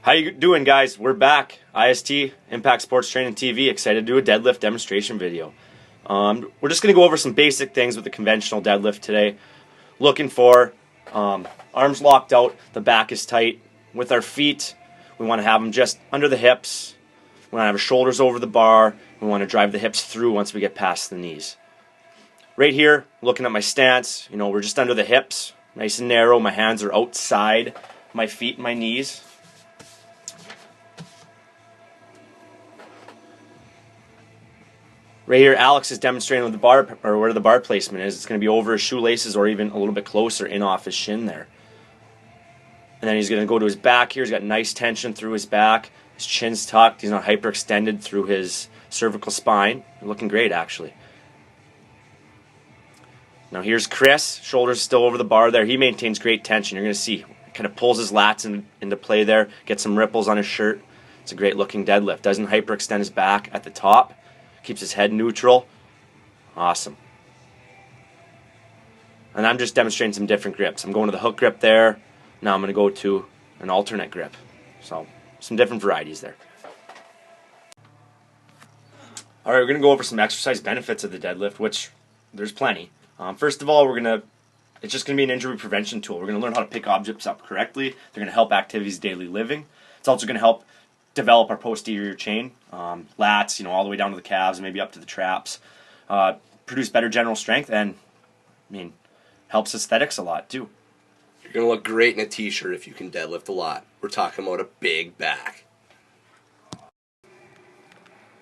How you doing, guys? We're back. IST, Impact Sports Training TV, excited to do a deadlift demonstration video. We're just going to go over some basic things with the conventional deadlift today. Looking for arms locked out, the back is tight. With our feet, we want to have them just under the hips. We want to have our shoulders over the bar. We want to drive the hips through once we get past the knees. Right here, looking at my stance, we're just under the hips, nice and narrow. My hands are outside my feet and my knees. Right here, Alex is demonstrating with the bar, or where the bar placement is. It's going to be over his shoelaces or even a little bit closer in off his shin there. And then he's going to go to his back here. He's got nice tension through his back. His chin's tucked. He's not hyperextended through his cervical spine. Looking great, actually. Now here's Chris. Shoulders still over the bar there. He maintains great tension. You're going to see kind of pulls his lats into play there. Gets some ripples on his shirt. It's a great looking deadlift. Doesn't hyperextend his back at the top. Keeps his head neutral. Awesome. And I'm just demonstrating some different grips. I'm going to the hook grip there. Now I'm going to go to an alternate grip. So some different varieties there. All right, we're going to go over some exercise benefits of the deadlift, which there's plenty. First of all, it's just going to be an injury prevention tool. We're going to learn how to pick objects up correctly. They're going to help activities of daily living. It's also going to help develop our posterior chain, lats, all the way down to the calves, maybe up to the traps. Produce better general strength, and helps aesthetics a lot too. You're going to look great in a t-shirt if you can deadlift a lot. We're talking about a big back.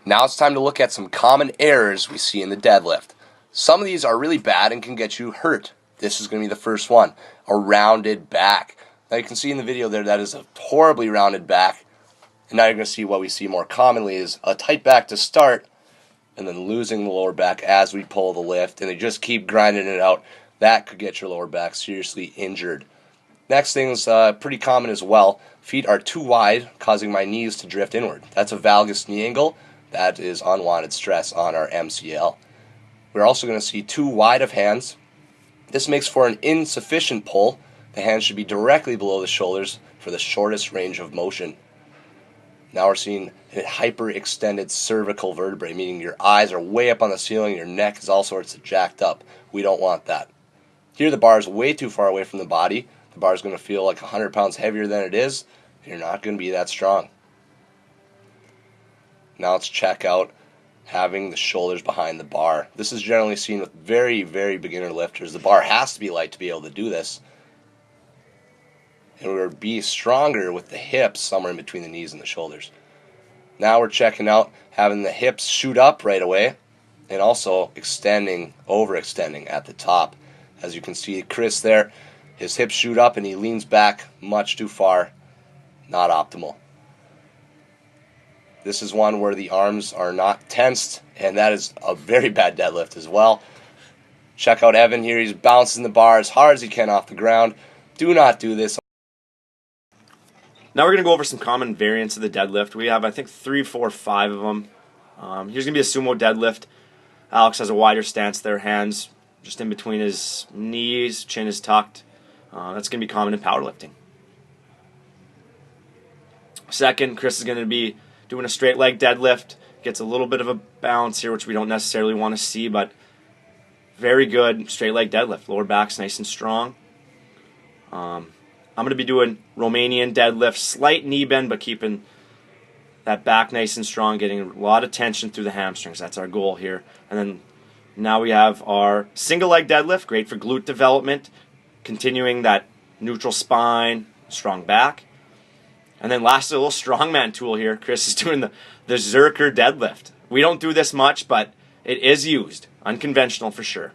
Now it's time to look at some common errors we see in the deadlift. Some of these are really bad and can get you hurt. This is going to be the first one, a rounded back. Now you can see in the video there that is a horribly rounded back. And now you're going to see what we see more commonly is a tight back to start and then losing the lower back as we pull the lift, and they just keep grinding it out. That could get your lower back seriously injured. Next thing is pretty common as well. Feet are too wide, causing my knees to drift inward. That's a valgus knee angle. That is unwanted stress on our MCL. We're also going to see too wide of hands. This makes for an insufficient pull. The hands should be directly below the shoulders for the shortest range of motion. Now we're seeing a hyperextended cervical vertebrae, meaning your eyes are way up on the ceiling, your neck is all sorts of jacked up. We don't want that. Here the bar is way too far away from the body. The bar is going to feel like 100 pounds heavier than it is. You're not going to be that strong. Now let's check out having the shoulders behind the bar. This is generally seen with very, very beginner lifters. The bar has to be light to be able to do this. And we're going to be stronger with the hips somewhere in between the knees and the shoulders. Now we're checking out having the hips shoot up right away and also overextending at the top. As you can see Chris there, his hips shoot up and he leans back much too far. Not optimal. This is one where the arms are not tensed, and that is a very bad deadlift as well. Check out Evan here. He's bouncing the bar as hard as he can off the ground. Do not do this. Now we're going to go over some common variants of the deadlift. We have, I think, 3, 4, 5 of them. Here's going to be a sumo deadlift. Alex has a wider stance there, hands just in between his knees, chin is tucked. That's going to be common in powerlifting. Second, Chris is going to be doing a straight leg deadlift. Gets a little bit of a bounce here, which we don't necessarily want to see, but very good straight leg deadlift. Lower back's nice and strong. I'm going to be doing Romanian deadlift, slight knee bend, but keeping that back nice and strong, getting a lot of tension through the hamstrings. That's our goal here. And then now we have our single leg deadlift, great for glute development, continuing that neutral spine, strong back. And then lastly, a little strongman tool here. Chris is doing the Zerker deadlift. We don't do this much, but it is used. Unconventional for sure.